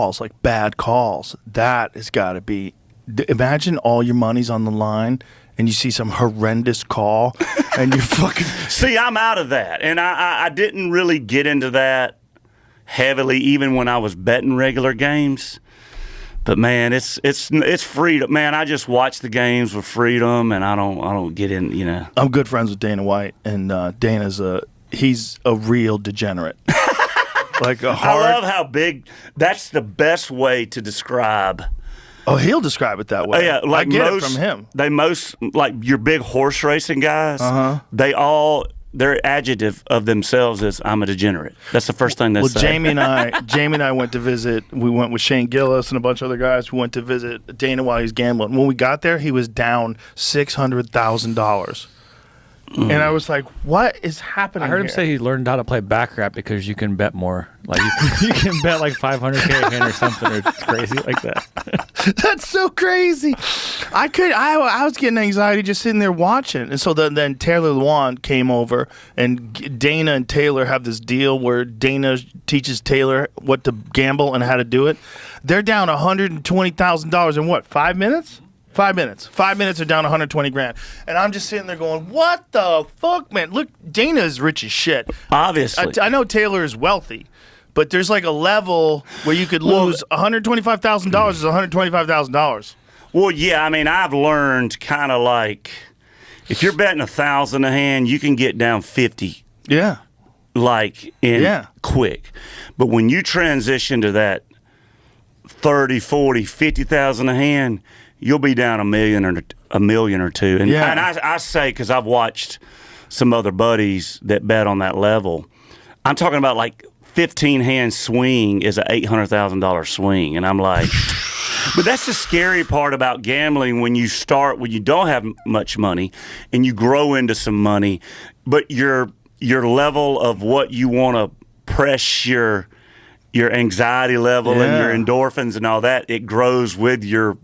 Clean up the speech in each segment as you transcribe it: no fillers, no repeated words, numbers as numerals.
calls, like bad calls. That has got to be. Imagine all your money's on the line and you see some horrendous call and you fucking. See, I'm out of that, and I didn't really get into that heavily, even when I was betting regular games. But man, it's freedom, man. I just watch the games with freedom, and I don't get in. You know, I'm good friends with Dana White, and he's a real degenerate. Like a hard. I love how big. That's the best way to describe. Oh, he'll describe it that way. Oh, yeah, like I get most, it from him. They most like your big horse racing guys. Their adjective of themselves is "I'm a degenerate." That's the first thing they say. Jamie and I went to visit. We went with Shane Gillis and a bunch of other guys. We went to visit Dana while he's gambling. When we got there, he was down $600,000. And I was like, "What is happening?" I heard him say he learned how to play baccarat because you can bet more. Like you can bet like $500K a hand or something, or it's crazy like that. That's so crazy. I was getting anxiety just sitting there watching. And so then Taylor Lewan came over, and Dana and Taylor have this deal where Dana teaches Taylor what to gamble and how to do it. They're down $120,000 in what, 5 minutes? 5 minutes. 5 minutes are down $120,000. And I'm just sitting there going, what the fuck, man? Look, Dana is rich as shit. Obviously. I know Taylor is wealthy, but there's like a level where you could lose $125,000 is $125,000. Well, yeah, I mean, I've learned kind of like if you're betting 1,000 a hand, you can get down 50. Yeah. Like quick. But when you transition to that 30, 40, 50,000 a hand, you'll be down a million or two. And, and I say, because I've watched some other buddies that bet on that level, I'm talking about like 15-hand swing is an $800,000 swing. And I'm like, but that's the scary part about gambling when you don't have much money and you grow into some money, but your level of what you want to press your anxiety level and your endorphins and all that, it grows with your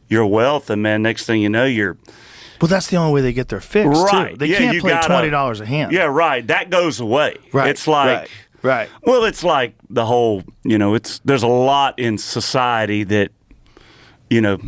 wealth, and man, next thing you know, well, that's the only way they get their fix, right. too. They can't play $20 a hand. Yeah, right. That goes away. Right. It's like, right. Well, it's like the whole, there's a lot in society that,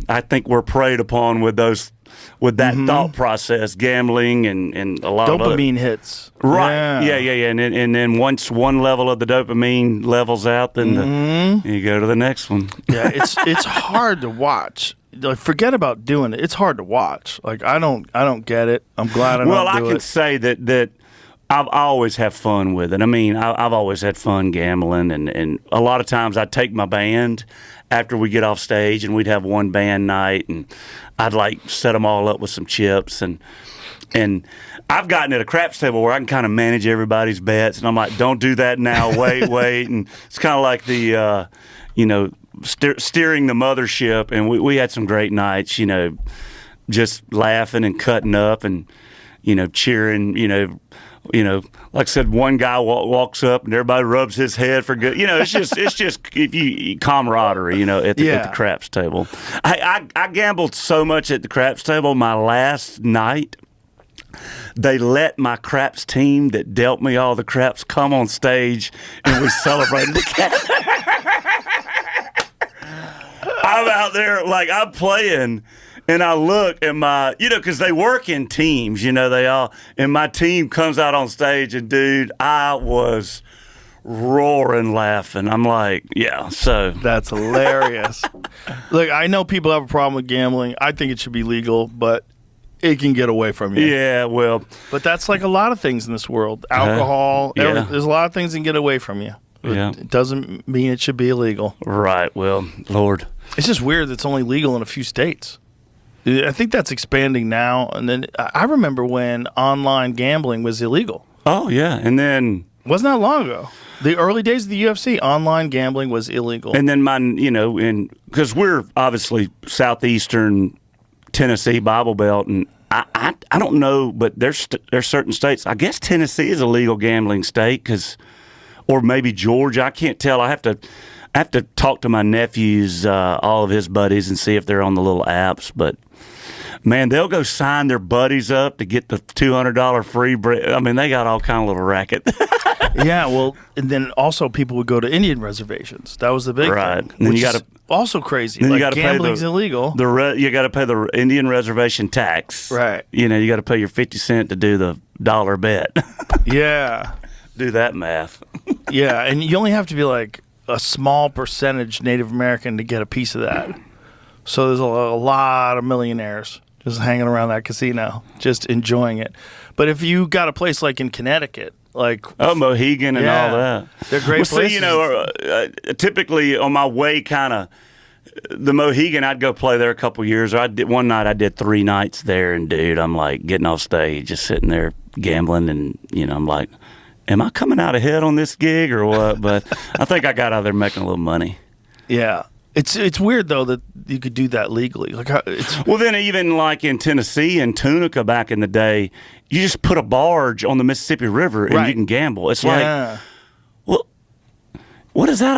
I think we're preyed upon with that thought process, gambling and a lot of dopamine hits. Right. Yeah. And then once one level of the dopamine levels out, then you go to the next one. Yeah, it's hard to watch. Like, forget about doing it. It's hard to watch. Like, I don't get it. I'm glad I don't do it. Well, I can say that I always have fun with it. I mean, I've always had fun gambling, and a lot of times I'd take my band after we get off stage, and we'd have one band night, and I'd like set them all up with some chips, and I've gotten at a craps table where I can kind of manage everybody's bets, and I'm like, don't do that now, wait, and it's kind of like the steering the mothership, and we had some great nights, just laughing and cutting up and cheering, like I said, one guy walks up and everybody rubs his head for good. It's just if you camaraderie, at the craps table. I gambled so much at the craps table. My last night, they let my craps team that dealt me all the craps come on stage, and we celebrated together. I'm out there, like, I'm playing, and I look at my, because they work in teams, they all, and my team comes out on stage, and dude, I was roaring laughing. I'm like, so. That's hilarious. Look, I know people have a problem with gambling. I think it should be legal, but it can get away from you. Yeah, well. But that's like a lot of things in this world. Alcohol, there's a lot of things that can get away from you. It doesn't mean it should be illegal. Right, well, Lord. It's just weird that it's only legal in a few states. I think that's expanding now. And then I remember when online gambling was illegal. Oh, yeah. And then... Wasn't that long ago? The early days of the UFC, online gambling was illegal. And then because we're obviously southeastern Tennessee Bible Belt, and I don't know, but there's certain states. I guess Tennessee is a legal gambling state, or maybe Georgia. I can't tell. I have to talk to my nephews, all of his buddies, and see if they're on the little apps. But Man, they'll go sign their buddies up to get the $200 free bread. I mean, they got all kind of little racket. Yeah, well, and then also people would go to Indian reservations. That was the big Right. thing. And then Which you is gotta- also crazy. then you Like gotta pay gambling's illegal. You got to pay the Indian reservation tax. Right. You know, you got to pay your 50 cent to do the dollar bet. Yeah. Do that math. Yeah, and you only have to be like a small percentage Native American to get a piece of that. So there's a lot of millionaires just hanging around that casino, just enjoying it. But if you got a place like in Connecticut, like Oh, Mohegan and Yeah. all that. They're great well, see, places. you know, typically on my way, kind of the Mohegan, I'd go play there a couple years. Or one night I did 3 nights there, and dude, I'm like getting off stage, just sitting there gambling, and you know, I'm like, am I coming out ahead on this gig or what? But I think I got out there making a little money. yeah. It's weird though that you could do that legally. Like it's Well, then even like in Tennessee and Tunica back in the day, you just put a barge on the Mississippi River and Right. you can gamble. It's yeah. like, well, what is that all